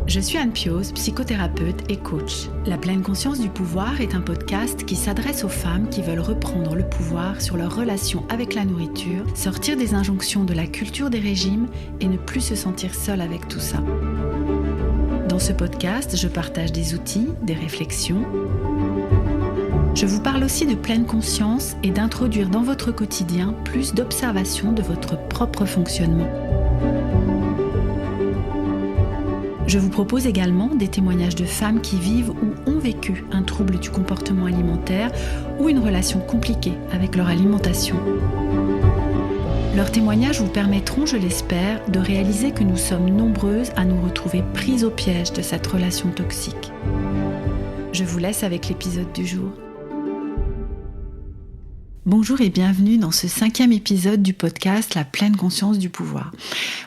Je suis Anne Pioz, psychothérapeute et coach. La pleine conscience du pouvoir est un podcast qui s'adresse aux femmes qui veulent reprendre le pouvoir sur leur relation avec la nourriture, sortir des injonctions de la culture des régimes et ne plus se sentir seule avec tout ça. Dans ce podcast, je partage des outils, des réflexions. Je vous parle aussi de pleine conscience et d'introduire dans votre quotidien plus d'observation de votre propre fonctionnement. Je vous propose également des témoignages de femmes qui vivent ou ont vécu un trouble du comportement alimentaire ou une relation compliquée avec leur alimentation. Leurs témoignages vous permettront, je l'espère, de réaliser que nous sommes nombreuses à nous retrouver prises au piège de cette relation toxique. Je vous laisse avec l'épisode du jour. Bonjour et bienvenue dans ce 5e épisode du podcast La pleine conscience du pouvoir.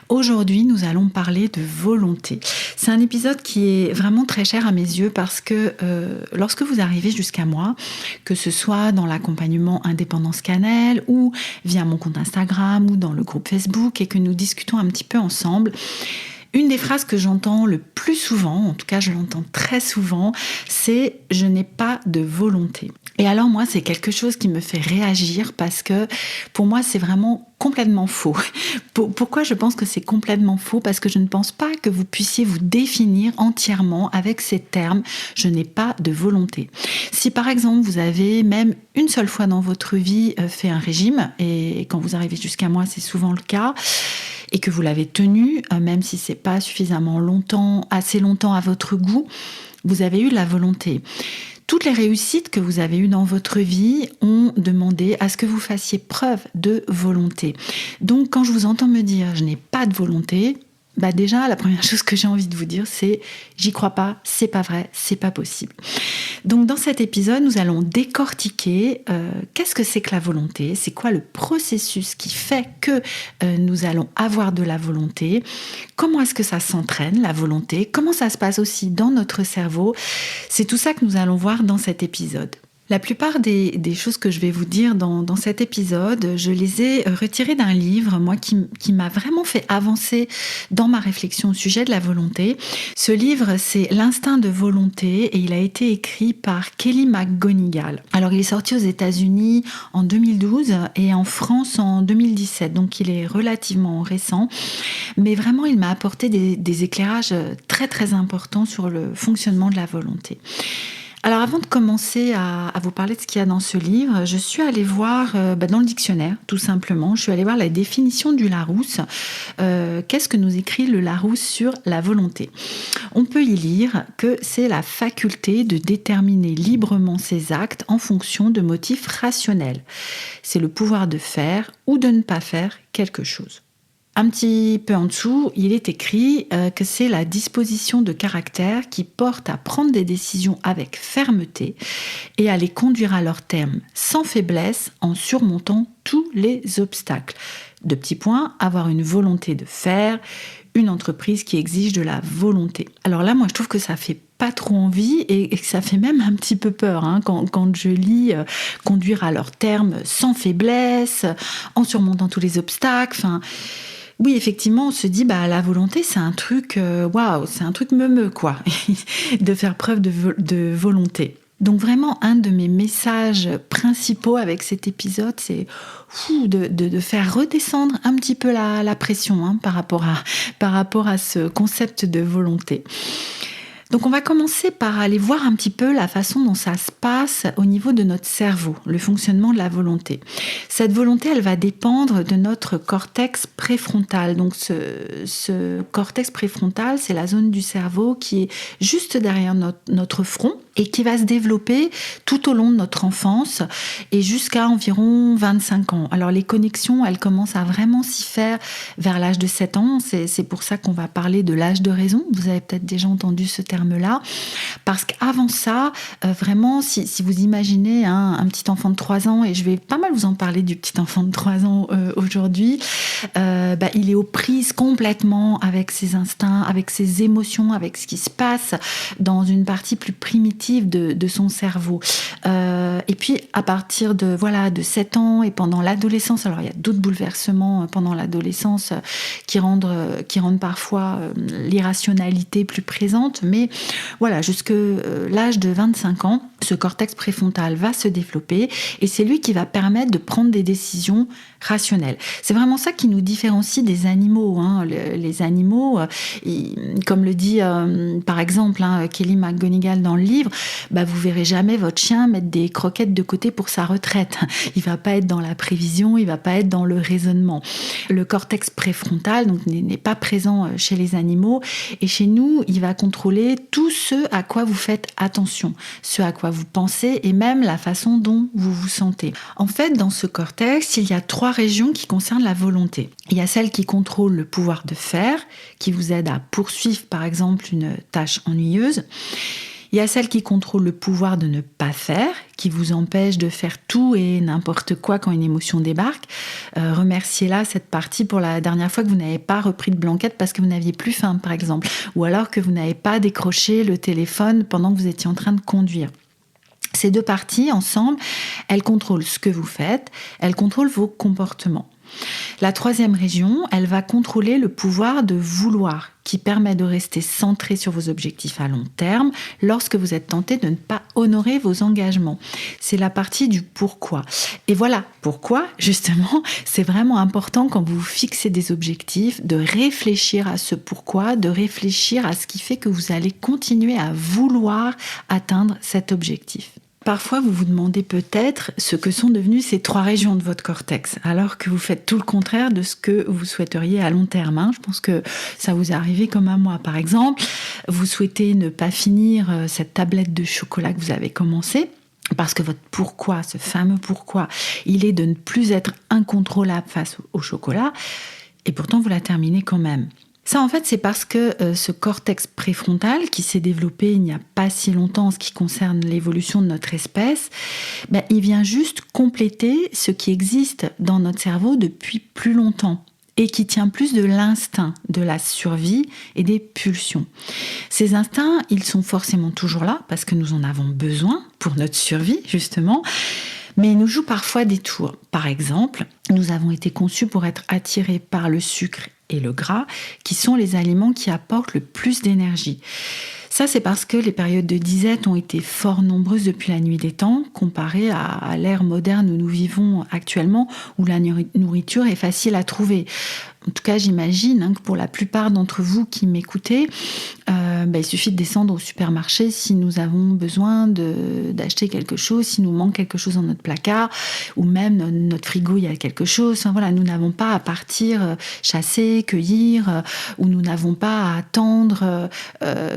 Aujourd'hui, nous allons parler de volonté. C'est un épisode qui est vraiment très cher à mes yeux parce que lorsque vous arrivez jusqu'à moi, que ce soit dans l'accompagnement Indépendance Cannelle ou via mon compte Instagram ou dans le groupe Facebook et que nous discutons un petit peu ensemble, une des phrases que j'entends le plus souvent, en tout cas je l'entends très souvent, c'est « je n'ai pas de volonté ». Et alors moi, c'est quelque chose qui me fait réagir parce que pour moi, c'est vraiment complètement faux. Pourquoi je pense que c'est complètement faux ? Parce que je ne pense pas que vous puissiez vous définir entièrement avec ces termes « je n'ai pas de volonté ». Si par exemple, vous avez même une seule fois dans votre vie fait un régime, et quand vous arrivez jusqu'à moi, c'est souvent le cas, et que vous l'avez tenu, même si c'est pas suffisamment longtemps, assez longtemps à votre goût, vous avez eu la volonté. Toutes les réussites que vous avez eues dans votre vie ont demandé à ce que vous fassiez preuve de volonté. Donc, quand je vous entends me dire « je n'ai pas de volonté », déjà, la première chose que j'ai envie de vous dire, c'est « j'y crois pas, c'est pas vrai, c'est pas possible ». Donc, dans cet épisode, nous allons décortiquer qu'est-ce que c'est que la volonté, c'est quoi le processus qui fait que nous allons avoir de la volonté, comment est-ce que ça s'entraîne, la volonté, comment ça se passe aussi dans notre cerveau. C'est tout ça que nous allons voir dans cet épisode. La plupart des choses que je vais vous dire dans cet épisode, je les ai retirées d'un livre, moi, qui m'a vraiment fait avancer dans ma réflexion au sujet de la volonté. Ce livre, c'est L'instinct de volonté et il a été écrit par Kelly McGonigal. Alors, il est sorti aux États-Unis en 2012 et en France en 2017, donc il est relativement récent. Mais vraiment, il m'a apporté des éclairages très, très importants sur le fonctionnement de la volonté. Alors avant de commencer à vous parler de ce qu'il y a dans ce livre, je suis allée voir dans le dictionnaire, tout simplement. Je suis allée voir la définition du Larousse. Qu'est-ce que nous écrit le Larousse sur la volonté ? On peut y lire que c'est la faculté de déterminer librement ses actes en fonction de motifs rationnels. C'est le pouvoir de faire ou de ne pas faire quelque chose. Un petit peu en dessous, il est écrit que c'est la disposition de caractère qui porte à prendre des décisions avec fermeté et à les conduire à leur terme sans faiblesse en surmontant tous les obstacles. De petits points, avoir une volonté de faire, une entreprise qui exige de la volonté. Alors là, moi, je trouve que ça fait pas trop envie et que ça fait même un petit peu peur quand je lis conduire à leur terme sans faiblesse, en surmontant tous les obstacles. Oui, effectivement, on se dit, la volonté, c'est un truc, c'est un truc meumeux, quoi, de faire preuve de volonté. Donc vraiment, un de mes messages principaux avec cet épisode, c'est de faire redescendre un petit peu la pression par rapport à ce concept de volonté. Donc on va commencer par aller voir un petit peu la façon dont ça se passe au niveau de notre cerveau, le fonctionnement de la volonté. Cette volonté, elle va dépendre de notre cortex préfrontal. Donc ce cortex préfrontal, c'est la zone du cerveau qui est juste derrière notre front et qui va se développer tout au long de notre enfance et jusqu'à environ 25 ans. Alors les connexions, elles commencent à vraiment s'y faire vers l'âge de 7 ans. C'est pour ça qu'on va parler de l'âge de raison. Vous avez peut-être déjà entendu ce terme termes-là, parce qu'avant ça, vraiment, si vous imaginez un petit enfant de 3 ans, et je vais pas mal vous en parler du petit enfant de 3 ans aujourd'hui, il est aux prises complètement avec ses instincts, avec ses émotions, avec ce qui se passe dans une partie plus primitive de son cerveau. Et puis, à partir de 7 ans et pendant l'adolescence, alors il y a d'autres bouleversements pendant l'adolescence qui rendent parfois l'irrationalité plus présente, mais voilà, jusque l'âge de 25 ans, ce cortex préfrontal va se développer et c'est lui qui va permettre de prendre des décisions rationnelles. C'est vraiment ça qui nous différencie des animaux. Les animaux, comme le dit par exemple Kelly McGonigal dans le livre, vous verrez jamais votre chien mettre des croquettes de côté pour sa retraite. Il va pas être dans la prévision, il va pas être dans le raisonnement. Le cortex préfrontal donc n'est pas présent chez les animaux et chez nous, il va contrôler tout ce à quoi vous faites attention, ce à quoi vous pensez et même la façon dont vous vous sentez. En fait, dans ce cortex, il y a 3 régions qui concernent la volonté. Il y a celle qui contrôle le pouvoir de faire, qui vous aide à poursuivre par exemple une tâche ennuyeuse. Il y a celle qui contrôle le pouvoir de ne pas faire, qui vous empêche de faire tout et n'importe quoi quand une émotion débarque. Remerciez-la, cette partie, pour la dernière fois que vous n'avez pas repris de blanquette parce que vous n'aviez plus faim, par exemple. Ou alors que vous n'avez pas décroché le téléphone pendant que vous étiez en train de conduire. Ces 2 parties, ensemble, elles contrôlent ce que vous faites, elles contrôlent vos comportements. La 3e région, elle va contrôler le pouvoir de vouloir, qui permet de rester centré sur vos objectifs à long terme lorsque vous êtes tenté de ne pas honorer vos engagements. C'est la partie du pourquoi. Et voilà pourquoi, justement, c'est vraiment important quand vous fixez des objectifs de réfléchir à ce pourquoi, de réfléchir à ce qui fait que vous allez continuer à vouloir atteindre cet objectif. Parfois, vous vous demandez peut-être ce que sont devenues ces 3 régions de votre cortex, alors que vous faites tout le contraire de ce que vous souhaiteriez à long terme. Je pense que ça vous est arrivé comme à moi. Par exemple, vous souhaitez ne pas finir cette tablette de chocolat que vous avez commencé, parce que votre pourquoi, ce fameux pourquoi, il est de ne plus être incontrôlable face au chocolat, et pourtant vous la terminez quand même. Ça, en fait, c'est parce que ce cortex préfrontal, qui s'est développé il n'y a pas si longtemps en ce qui concerne l'évolution de notre espèce, il vient juste compléter ce qui existe dans notre cerveau depuis plus longtemps et qui tient plus de l'instinct, de la survie et des pulsions. Ces instincts, ils sont forcément toujours là parce que nous en avons besoin pour notre survie, justement. Mais ils nous jouent parfois des tours. Par exemple, nous avons été conçus pour être attirés par le sucre et le gras, qui sont les aliments qui apportent le plus d'énergie. Ça, c'est parce que les périodes de disette ont été fort nombreuses depuis la nuit des temps, comparées à l'ère moderne où nous vivons actuellement, où la nourriture est facile à trouver. En tout cas, j'imagine que pour la plupart d'entre vous qui m'écoutez, il suffit de descendre au supermarché si nous avons besoin d'acheter quelque chose, si nous manque quelque chose dans notre placard, ou même dans notre frigo, il y a quelque chose. Nous n'avons pas à partir chasser, cueillir, ou nous n'avons pas à attendre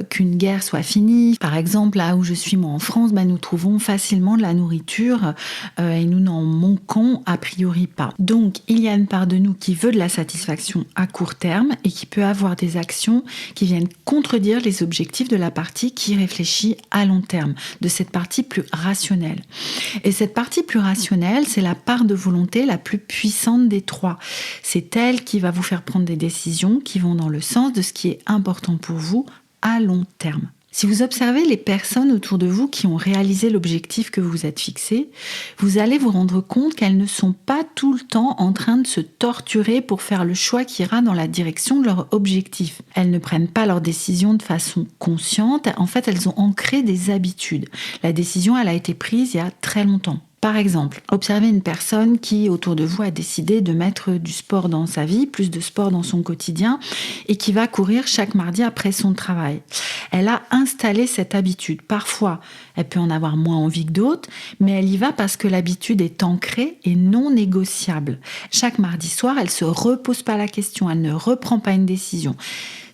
qu'une guerre soit finie. Par exemple, là où je suis moi en France, nous trouvons facilement de la nourriture et nous n'en manquons a priori pas. Donc, il y a une part de nous qui veut de la satisfaction à court terme et qui peut avoir des actions qui viennent contredire les objectifs de la partie qui réfléchit à long terme, de cette partie plus rationnelle. Et cette partie plus rationnelle, c'est la part de volonté la plus puissante des 3. C'est elle qui va vous faire prendre des décisions qui vont dans le sens de ce qui est important pour vous à long terme. Si vous observez les personnes autour de vous qui ont réalisé l'objectif que vous vous êtes fixé, vous allez vous rendre compte qu'elles ne sont pas tout le temps en train de se torturer pour faire le choix qui ira dans la direction de leur objectif. Elles ne prennent pas leurs décisions de façon consciente. En fait, elles ont ancré des habitudes. La décision, elle a été prise il y a très longtemps. Par exemple, observez une personne qui, autour de vous, a décidé de mettre du sport dans sa vie, plus de sport dans son quotidien, et qui va courir chaque mardi après son travail. Elle a installé cette habitude. Parfois, elle peut en avoir moins envie que d'autres, mais elle y va parce que l'habitude est ancrée et non négociable. Chaque mardi soir, elle ne se repose pas la question, elle ne reprend pas une décision.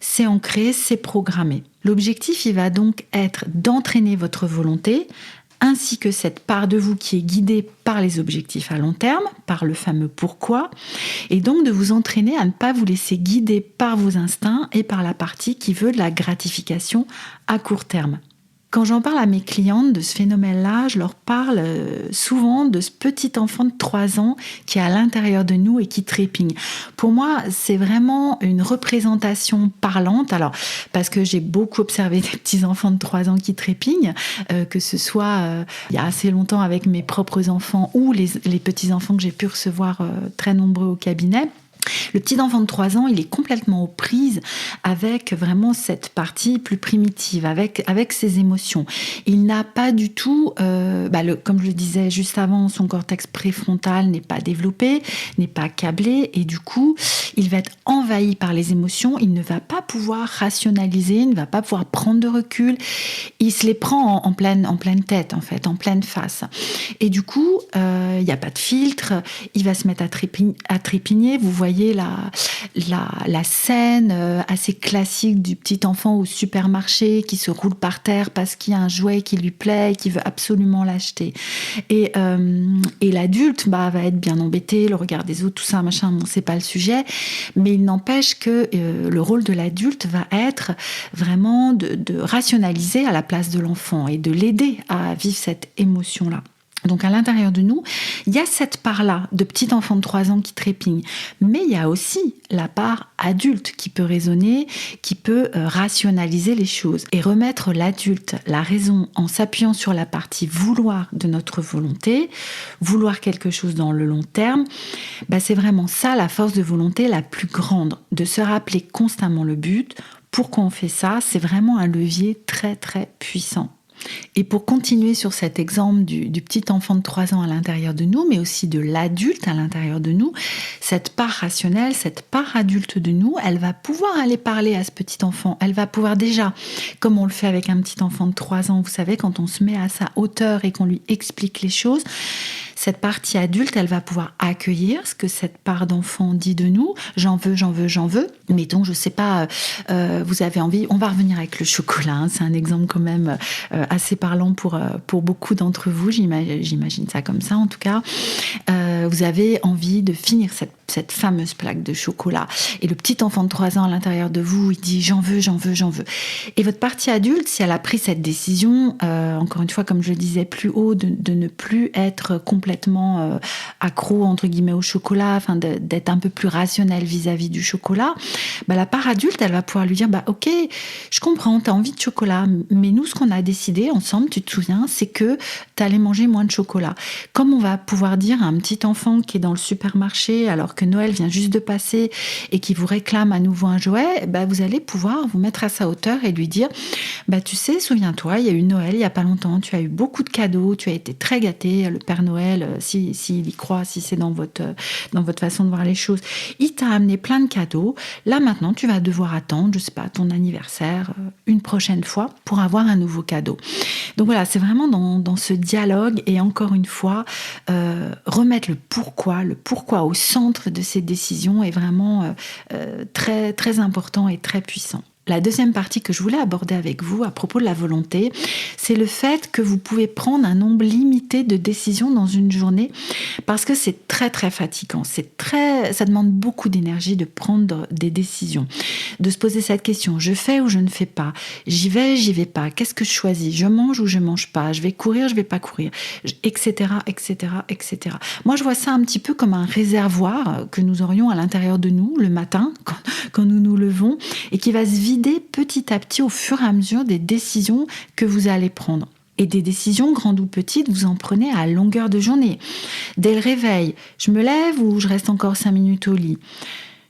C'est ancré, c'est programmé. L'objectif, il va donc être d'entraîner votre volonté ainsi que cette part de vous qui est guidée par les objectifs à long terme, par le fameux pourquoi, et donc de vous entraîner à ne pas vous laisser guider par vos instincts et par la partie qui veut de la gratification à court terme. Quand j'en parle à mes clientes de ce phénomène-là, je leur parle souvent de ce petit enfant de 3 ans qui est à l'intérieur de nous et qui trépigne. Pour moi, c'est vraiment une représentation parlante. Alors, parce que j'ai beaucoup observé des petits enfants de 3 ans qui trépignent, que ce soit il y a assez longtemps avec mes propres enfants ou les petits enfants que j'ai pu recevoir très nombreux au cabinet. Le petit enfant de 3 ans, il est complètement aux prises avec vraiment cette partie plus primitive, avec ses émotions. Il n'a pas du tout, comme je le disais juste avant, son cortex préfrontal n'est pas développé, n'est pas câblé, et du coup, il va être envahi par les émotions. Il ne va pas pouvoir rationaliser, il ne va pas pouvoir prendre de recul. Il se les prend en pleine tête, en fait, en pleine face. Et du coup, il n'y a pas de filtre, il va se mettre à trépigner. Vous voyez la scène assez classique du petit enfant au supermarché qui se roule par terre parce qu'il y a un jouet qui lui plaît et qui veut absolument l'acheter. Et l'adulte va être bien embêté, le regard des autres, tout ça, machin, bon, c'est pas le sujet. Mais il n'empêche que le rôle de l'adulte va être vraiment de rationaliser à la place de l'enfant et de l'aider à vivre cette émotion-là. Donc à l'intérieur de nous, il y a cette part-là de petit enfant de 3 ans qui trépigne, mais il y a aussi la part adulte qui peut raisonner, qui peut rationaliser les choses et remettre l'adulte, la raison, en s'appuyant sur la partie vouloir de notre volonté, vouloir quelque chose dans le long terme. C'est vraiment ça la force de volonté la plus grande, de se rappeler constamment le but. Pourquoi on fait ça ? C'est vraiment un levier très très puissant. Et pour continuer sur cet exemple du petit enfant de 3 ans à l'intérieur de nous, mais aussi de l'adulte à l'intérieur de nous, cette part rationnelle, cette part adulte de nous, elle va pouvoir aller parler à ce petit enfant. Elle va pouvoir déjà, comme on le fait avec un petit enfant de 3 ans, vous savez, quand on se met à sa hauteur et qu'on lui explique les choses, cette partie adulte, elle va pouvoir accueillir ce que cette part d'enfant dit de nous. J'en veux, j'en veux, j'en veux. Mettons, je sais pas, vous avez envie, on va revenir avec le chocolat, hein, c'est un exemple quand même assez parlant pour beaucoup d'entre vous, j'imagine ça comme ça en tout cas. Vous avez envie de finir cette fameuse plaque de chocolat. Et le petit enfant de 3 ans à l'intérieur de vous, il dit j'en veux, j'en veux, j'en veux. Et votre partie adulte, si elle a pris cette décision, encore une fois, comme je le disais plus haut, de ne plus être complètement accro, entre guillemets, au chocolat, enfin d'être un peu plus rationnel vis-à-vis du chocolat, la part adulte, elle va pouvoir lui dire ok, je comprends, t'as envie de chocolat, mais nous, ce qu'on a décidé ensemble, tu te souviens, c'est que t'allais manger moins de chocolat. Comme on va pouvoir dire à un petit enfant qui est dans le supermarché, alors que Noël vient juste de passer et qui vous réclame à nouveau un jouet, vous allez pouvoir vous mettre à sa hauteur et lui dire tu sais, souviens-toi, il y a eu Noël il n'y a pas longtemps, tu as eu beaucoup de cadeaux, tu as été très gâté, le Père Noël, s'il y croit, si c'est dans votre façon de voir les choses, il t'a amené plein de cadeaux. Là maintenant, tu vas devoir attendre, je sais pas, ton anniversaire une prochaine fois pour avoir un nouveau cadeau. Donc voilà, c'est vraiment dans ce dialogue et encore une fois, remettre le pourquoi au centre de ces décisions est vraiment très, très important et très puissant. La deuxième partie que je voulais aborder avec vous à propos de la volonté, c'est le fait que vous pouvez prendre un nombre limité de décisions dans une journée parce que c'est très très fatigant, ça demande beaucoup d'énergie de prendre des décisions, de se poser cette question, je fais ou je ne fais pas, j'y vais pas, qu'est-ce que je choisis, je mange ou je mange pas, je vais courir, je vais pas courir, etc., etc., etc. Moi je vois ça un petit peu comme un réservoir que nous aurions à l'intérieur de nous le matin quand nous nous levons et qui va se vider petit à petit au fur et à mesure des décisions que vous allez prendre. Et des décisions, grandes ou petites, vous en prenez à longueur de journée. Dès le réveil, je me lève ou je reste encore 5 minutes au lit.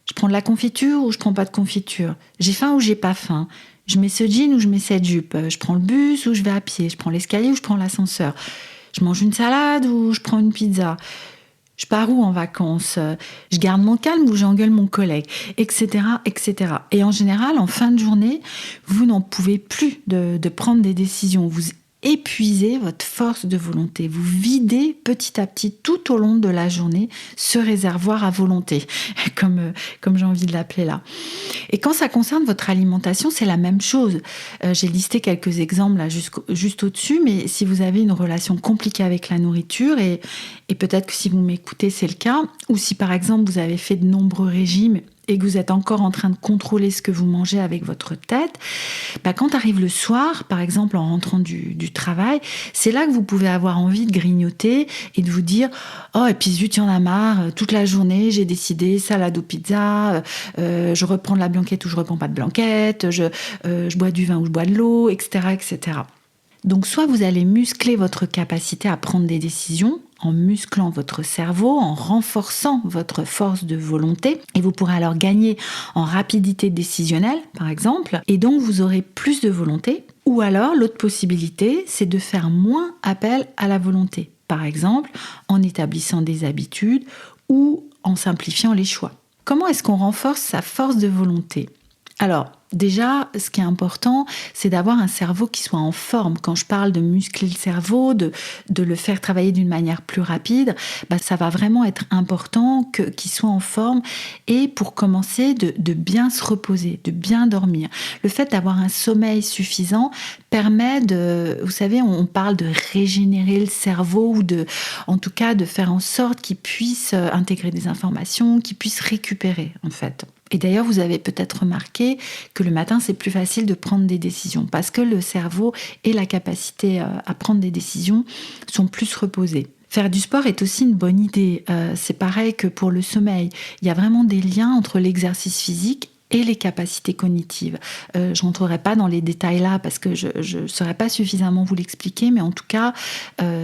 Je prends de la confiture ou je prends pas de confiture. J'ai faim ou j'ai pas faim. Je mets ce jean ou je mets cette jupe. Je prends le bus ou je vais à pied. Je prends l'escalier ou je prends l'ascenseur. Je mange une salade ou je prends une pizza. Je pars où en vacances ? Je garde mon calme ou j'engueule mon collègue, etc., etc. Et en général, en fin de journée, vous n'en pouvez plus de prendre des décisions. épuisez votre force de volonté. Vous videz petit à petit tout au long de la journée ce réservoir à volonté, comme j'ai envie de l'appeler là. Et quand ça concerne votre alimentation, c'est la même chose. J'ai listé quelques exemples là, juste au-dessus, mais si vous avez une relation compliquée avec la nourriture, et peut-être que si vous m'écoutez, c'est le cas, ou si par exemple vous avez fait de nombreux régimes et que vous êtes encore en train de contrôler ce que vous mangez avec votre tête, quand arrive le soir, par exemple en rentrant du travail, c'est là que vous pouvez avoir envie de grignoter et de vous dire « Oh, et puis zut, il y en a marre, toute la journée, j'ai décidé salade ou pizza, je reprends de la blanquette ou je reprends pas de blanquette, je bois du vin ou je bois de l'eau, etc. etc. » Donc soit vous allez muscler votre capacité à prendre des décisions en musclant votre cerveau, en renforçant votre force de volonté, et vous pourrez alors gagner en rapidité décisionnelle, par exemple, et donc vous aurez plus de volonté. Ou alors l'autre possibilité, c'est de faire moins appel à la volonté, par exemple en établissant des habitudes ou en simplifiant les choix. Comment est-ce qu'on renforce sa force de volonté ? Alors, déjà, ce qui est important, c'est d'avoir un cerveau qui soit en forme. Quand je parle de muscler le cerveau, de le faire travailler d'une manière plus rapide, ça va vraiment être important qu'il soit en forme. Et pour commencer, de bien se reposer, de bien dormir. Le fait d'avoir un sommeil suffisant permet vous savez, on parle de régénérer le cerveau ou en tout cas, de faire en sorte qu'il puisse intégrer des informations, qu'il puisse récupérer, en fait. Et d'ailleurs, vous avez peut-être remarqué que le matin, c'est plus facile de prendre des décisions parce que le cerveau et la capacité à prendre des décisions sont plus reposés. Faire du sport est aussi une bonne idée. C'est pareil que pour le sommeil. Il y a vraiment des liens entre l'exercice physique et les capacités cognitives. Je rentrerai pas dans les détails là parce que je ne saurais pas suffisamment vous l'expliquer, mais en tout cas,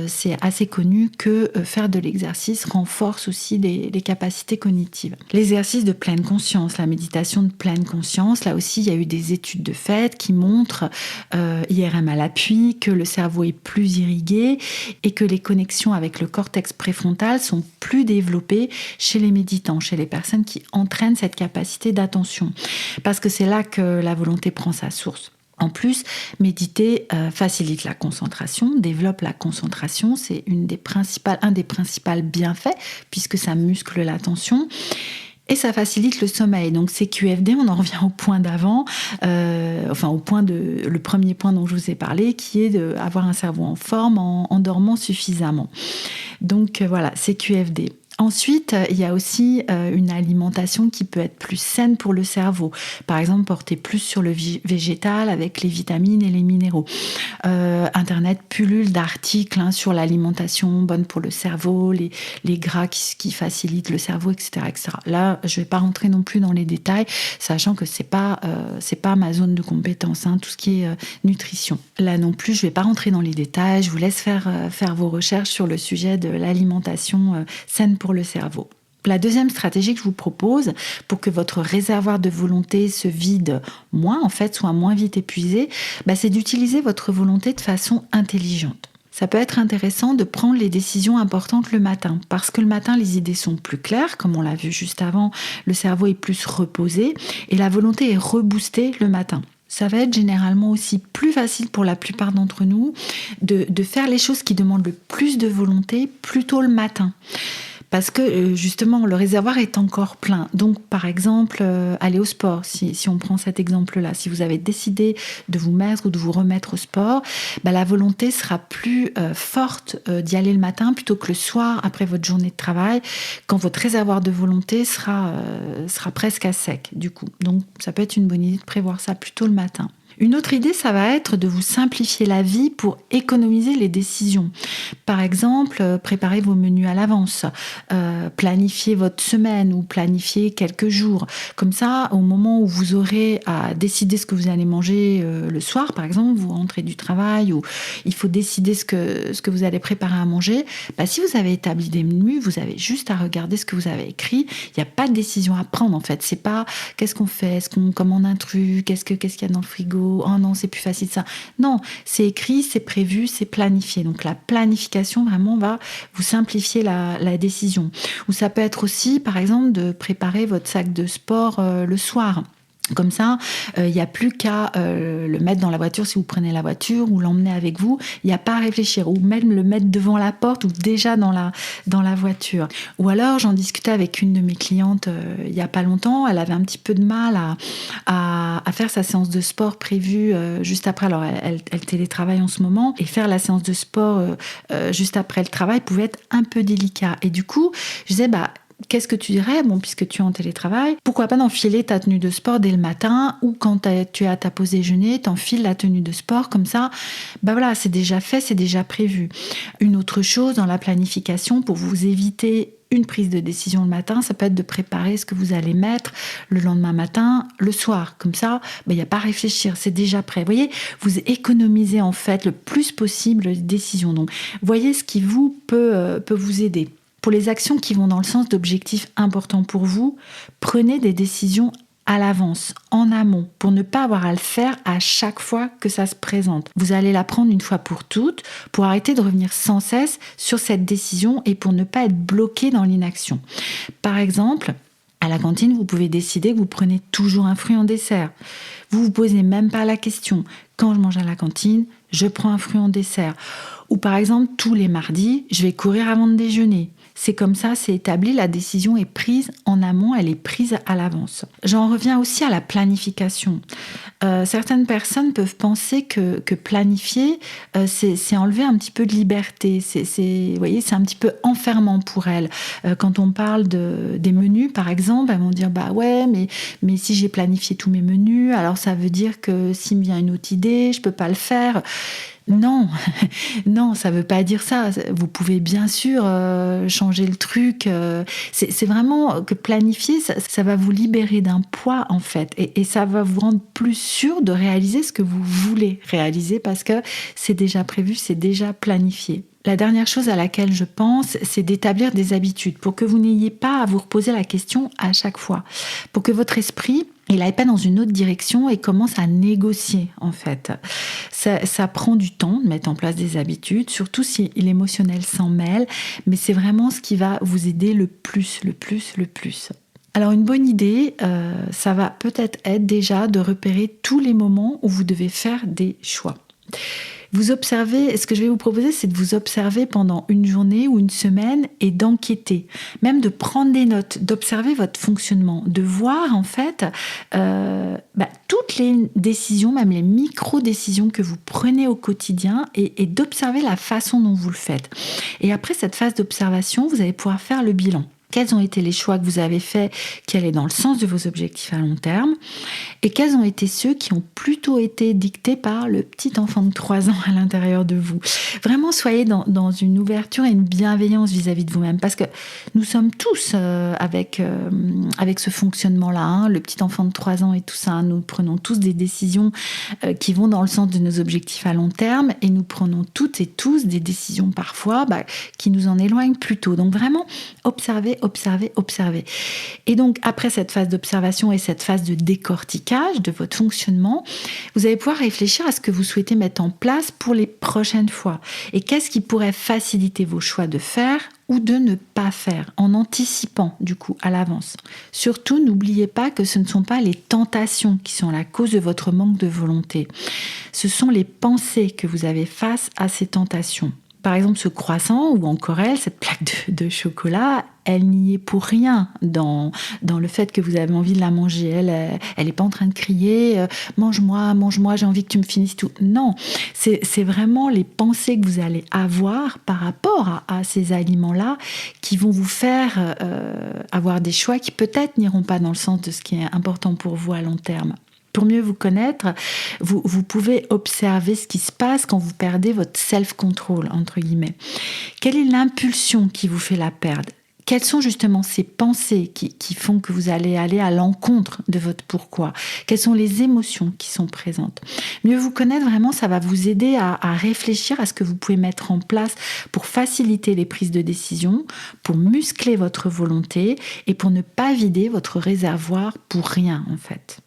c'est assez connu que faire de l'exercice renforce aussi les capacités cognitives. L'exercice de pleine conscience, la méditation de pleine conscience, là aussi, il y a eu des études de fait qui montrent, IRM à l'appui, que le cerveau est plus irrigué et que les connexions avec le cortex préfrontal sont plus développées chez les méditants, chez les personnes qui entraînent cette capacité d'attention. Parce que c'est là que la volonté prend sa source. En plus, méditer facilite la concentration, développe la concentration, c'est un des principaux bienfaits puisque ça muscle l'attention. Et ça facilite le sommeil. Donc CQFD, on en revient au point d'avant, le premier point dont je vous ai parlé, qui est d'avoir un cerveau en forme en dormant suffisamment. Donc voilà, CQFD. Ensuite, il y a aussi une alimentation qui peut être plus saine pour le cerveau. Par exemple, porter plus sur le végétal avec les vitamines et les minéraux. Internet pullule d'articles sur l'alimentation bonne pour le cerveau, les gras qui facilitent le cerveau, etc., etc. Là, je ne vais pas rentrer non plus dans les détails, sachant que c'est pas ma zone de compétence, tout ce qui est nutrition. Là non plus, je ne vais pas rentrer dans les détails. Je vous laisse faire vos recherches sur le sujet de l'alimentation saine pour le cerveau. La deuxième stratégie que je vous propose pour que votre réservoir de volonté se vide moins, soit moins vite épuisé, c'est d'utiliser votre volonté de façon intelligente. Ça peut être intéressant de prendre les décisions importantes le matin, parce que le matin, les idées sont plus claires, comme on l'a vu juste avant, le cerveau est plus reposé et la volonté est reboostée le matin. Ça va être généralement aussi plus facile pour la plupart d'entre nous de faire les choses qui demandent le plus de volonté plus tôt le matin. Parce que justement, le réservoir est encore plein. Donc, par exemple, aller au sport, si on prend cet exemple-là, si vous avez décidé de vous mettre ou de vous remettre au sport, la volonté sera plus forte d'y aller le matin plutôt que le soir après votre journée de travail, quand votre réservoir de volonté sera presque à sec, du coup. Donc, ça peut être une bonne idée de prévoir ça plutôt le matin. Une autre idée, ça va être de vous simplifier la vie pour économiser les décisions. Par exemple, préparez vos menus à l'avance, planifiez votre semaine ou planifiez quelques jours. Comme ça, au moment où vous aurez à décider ce que vous allez manger le soir, par exemple, vous rentrez du travail ou il faut décider ce que vous allez préparer à manger, si vous avez établi des menus, vous avez juste à regarder ce que vous avez écrit. Il n'y a pas de décision à prendre en fait. C'est pas qu'est-ce qu'on fait, est-ce qu'on commande un truc, qu'est-ce qu'il y a dans le frigo. Oh non, c'est plus facile ça. Non, c'est écrit, c'est prévu, c'est planifié. Donc la planification vraiment va vous simplifier la décision. Ou ça peut être aussi, par exemple, de préparer votre sac de sport le soir. Comme ça, il n'y a plus qu'à le mettre dans la voiture si vous prenez la voiture ou l'emmener avec vous. Il n'y a pas à réfléchir. Ou même le mettre devant la porte ou déjà dans la voiture. Ou alors, j'en discutais avec une de mes clientes il n'y a pas longtemps. Elle avait un petit peu de mal à faire sa séance de sport prévue juste après. Alors, elle télétravaille en ce moment. Et faire la séance de sport juste après le travail pouvait être un peu délicat. Et du coup, je disais, qu'est-ce que tu dirais, puisque tu es en télétravail, pourquoi pas d'enfiler ta tenue de sport dès le matin ou quand tu es à ta pause déjeuner, t'enfiles la tenue de sport, comme ça, voilà, c'est déjà fait, c'est déjà prévu. Une autre chose dans la planification, pour vous éviter une prise de décision le matin, ça peut être de préparer ce que vous allez mettre le lendemain matin, le soir. Comme ça, il n'y a pas à réfléchir, c'est déjà prêt. Vous voyez, vous économisez en fait le plus possible les décisions. Donc, voyez ce qui peut vous aider. Pour les actions qui vont dans le sens d'objectifs importants pour vous, prenez des décisions à l'avance, en amont, pour ne pas avoir à le faire à chaque fois que ça se présente. Vous allez la prendre une fois pour toutes, pour arrêter de revenir sans cesse sur cette décision et pour ne pas être bloqué dans l'inaction. Par exemple, à la cantine, vous pouvez décider que vous prenez toujours un fruit en dessert. Vous vous posez même pas la question. Quand je mange à la cantine, je prends un fruit en dessert. Ou par exemple, tous les mardis, je vais courir avant de déjeuner. C'est comme ça, c'est établi, la décision est prise en amont, elle est prise à l'avance. J'en reviens aussi à la planification. Certaines personnes peuvent penser que planifier, c'est enlever un petit peu de liberté. Vous voyez, c'est un petit peu enfermant pour elles. Quand on parle des menus, par exemple, elles vont dire ouais, mais si j'ai planifié tous mes menus, alors ça veut dire que s'il me vient une autre idée, je peux pas le faire. Non, non, ça veut pas dire ça. Vous pouvez bien sûr changer le truc. C'est vraiment que planifier, ça va vous libérer d'un poids en fait, et ça va vous rendre plus sûr de réaliser ce que vous voulez réaliser parce que c'est déjà prévu, c'est déjà planifié. La dernière chose à laquelle je pense, c'est d'établir des habitudes pour que vous n'ayez pas à vous reposer la question à chaque fois, pour que votre esprit il n'aille pas dans une autre direction et commence à négocier en fait. Ça prend du temps de mettre en place des habitudes, surtout si l'émotionnel s'en mêle, mais c'est vraiment ce qui va vous aider le plus. Alors une bonne idée, ça va peut-être être déjà de repérer tous les moments où vous devez faire des choix. Vous observez, ce que je vais vous proposer, c'est de vous observer pendant une journée ou une semaine et d'enquêter, même de prendre des notes, d'observer votre fonctionnement, de voir en fait toutes les décisions, même les micro-décisions que vous prenez au quotidien et d'observer la façon dont vous le faites. Et après cette phase d'observation, vous allez pouvoir faire le bilan. Quels ont été les choix que vous avez faits qui allaient dans le sens de vos objectifs à long terme et quels ont été ceux qui ont plutôt été dictés par le petit enfant de 3 ans à l'intérieur de vous. Vraiment, soyez dans une ouverture et une bienveillance vis-à-vis de vous-même parce que nous sommes tous avec ce fonctionnement-là, le petit enfant de 3 ans et tout ça, nous prenons tous des décisions qui vont dans le sens de nos objectifs à long terme et nous prenons toutes et tous des décisions parfois qui nous en éloignent plutôt. Donc vraiment, observez. Et donc, après cette phase d'observation et cette phase de décortiquage de votre fonctionnement, vous allez pouvoir réfléchir à ce que vous souhaitez mettre en place pour les prochaines fois. Et qu'est-ce qui pourrait faciliter vos choix de faire ou de ne pas faire, en anticipant du coup à l'avance. Surtout, n'oubliez pas que ce ne sont pas les tentations qui sont la cause de votre manque de volonté. Ce sont les pensées que vous avez face à ces tentations. Par exemple, ce croissant ou encore cette plaque de chocolat, elle n'y est pour rien dans le fait que vous avez envie de la manger. Elle n'est pas en train de crier « mange-moi, j'ai envie que tu me finisses tout ». Non, c'est vraiment les pensées que vous allez avoir par rapport à ces aliments-là qui vont vous faire avoir des choix qui peut-être n'iront pas dans le sens de ce qui est important pour vous à long terme. Pour mieux vous connaître, vous pouvez observer ce qui se passe quand vous perdez votre self-control, entre guillemets. Quelle est l'impulsion qui vous fait la perdre ? Quelles sont justement ces pensées qui font que vous allez aller à l'encontre de votre pourquoi ? Quelles sont les émotions qui sont présentes ? Mieux vous connaître, vraiment, ça va vous aider à réfléchir à ce que vous pouvez mettre en place pour faciliter les prises de décision, pour muscler votre volonté et pour ne pas vider votre réservoir pour rien, en fait.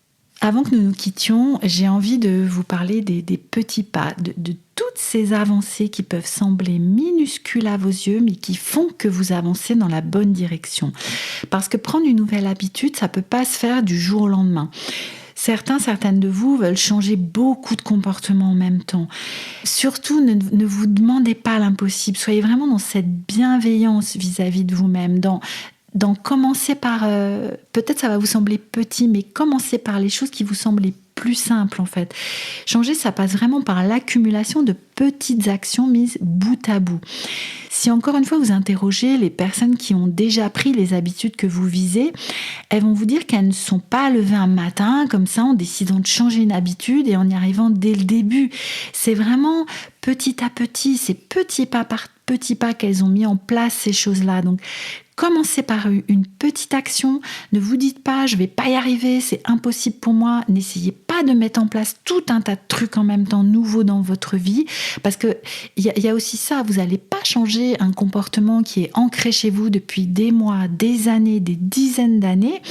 Avant que nous nous quittions, j'ai envie de vous parler des petits pas, de toutes ces avancées qui peuvent sembler minuscules à vos yeux, mais qui font que vous avancez dans la bonne direction. Parce que prendre une nouvelle habitude, ça ne peut pas se faire du jour au lendemain. Certaines de vous veulent changer beaucoup de comportements en même temps. Surtout, ne vous demandez pas l'impossible. Soyez vraiment dans cette bienveillance vis-à-vis de vous-même, dans commencer par... peut-être ça va vous sembler petit, mais commencez par les choses qui vous semblent les plus simples en fait. Changer, ça passe vraiment par l'accumulation de petites actions mises bout à bout. Si encore une fois vous interrogez les personnes qui ont déjà pris les habitudes que vous visez, elles vont vous dire qu'elles ne sont pas levées un matin comme ça en décidant de changer une habitude et en y arrivant dès le début. C'est vraiment petit à petit, c'est petit pas par petit pas qu'elles ont mis en place ces choses-là. Donc commencez par une petite action. Ne vous dites pas, je ne vais pas y arriver, c'est impossible pour moi. N'essayez pas de mettre en place tout un tas de trucs en même temps nouveaux dans votre vie. Parce qu'il y a aussi ça, vous n'allez pas changer un comportement qui est ancré chez vous depuis des mois, des années, des dizaines d'années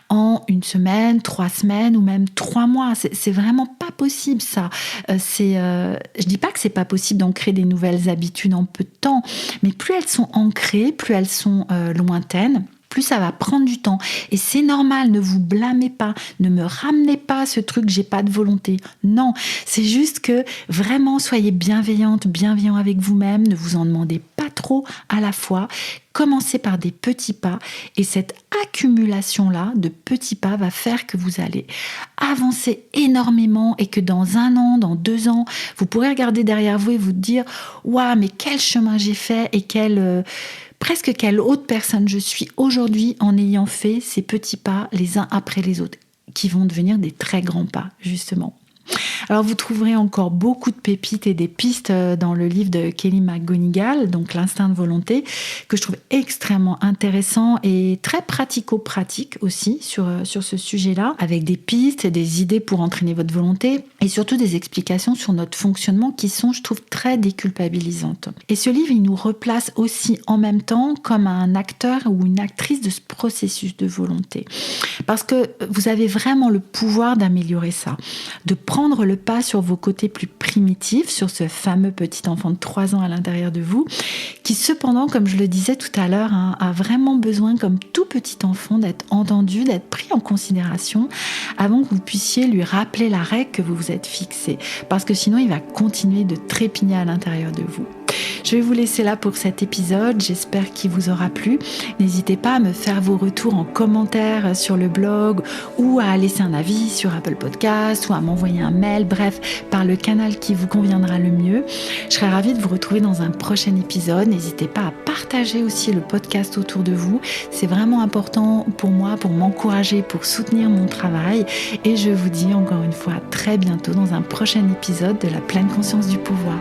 en 1 semaine, 3 semaines ou même 3 mois. C'est vraiment pas possible ça. Je dis pas que c'est pas possible d'ancrer des nouvelles habitudes en peu de temps, mais plus elles sont ancrées, plus elles sont lointaines, plus ça va prendre du temps. Et c'est normal, ne vous blâmez pas, ne me ramenez pas ce truc, j'ai pas de volonté. Non, c'est juste que vraiment soyez bienveillant avec vous-même, ne vous en demandez pas trop à la fois. Commencez par des petits pas et cette accumulation-là de petits pas va faire que vous allez avancer énormément et que dans 1 an, dans 2 ans, vous pourrez regarder derrière vous et vous dire « Waouh, mais quel chemin j'ai fait et presque quelle autre personne je suis aujourd'hui en ayant fait ces petits pas les uns après les autres, qui vont devenir des très grands pas, justement. » Alors vous trouverez encore beaucoup de pépites et des pistes dans le livre de Kelly McGonigal, donc l'instinct de volonté, que je trouve extrêmement intéressant et très pratico-pratique aussi sur ce sujet-là, avec des pistes, des idées pour entraîner votre volonté et surtout des explications sur notre fonctionnement qui sont, je trouve, très déculpabilisantes. Et ce livre, il nous replace aussi en même temps comme un acteur ou une actrice de ce processus de volonté. Parce que vous avez vraiment le pouvoir d'améliorer ça, de prendre le pas sur vos côtés plus primitifs, sur ce fameux petit enfant de 3 ans à l'intérieur de vous, qui cependant, comme je le disais tout à l'heure, a vraiment besoin, comme tout petit enfant, d'être entendu, d'être pris en considération avant que vous puissiez lui rappeler la règle que vous vous êtes fixée. Parce que sinon, il va continuer de trépigner à l'intérieur de vous. Je vais vous laisser là pour cet épisode, j'espère qu'il vous aura plu. N'hésitez pas à me faire vos retours en commentaire sur le blog ou à laisser un avis sur Apple Podcasts ou à m'envoyer un mail, bref, par le canal qui vous conviendra le mieux. Je serai ravie de vous retrouver dans un prochain épisode. N'hésitez pas à partager aussi le podcast autour de vous. C'est vraiment important pour moi, pour m'encourager, pour soutenir mon travail. Et je vous dis encore une fois à très bientôt dans un prochain épisode de La pleine conscience du pouvoir.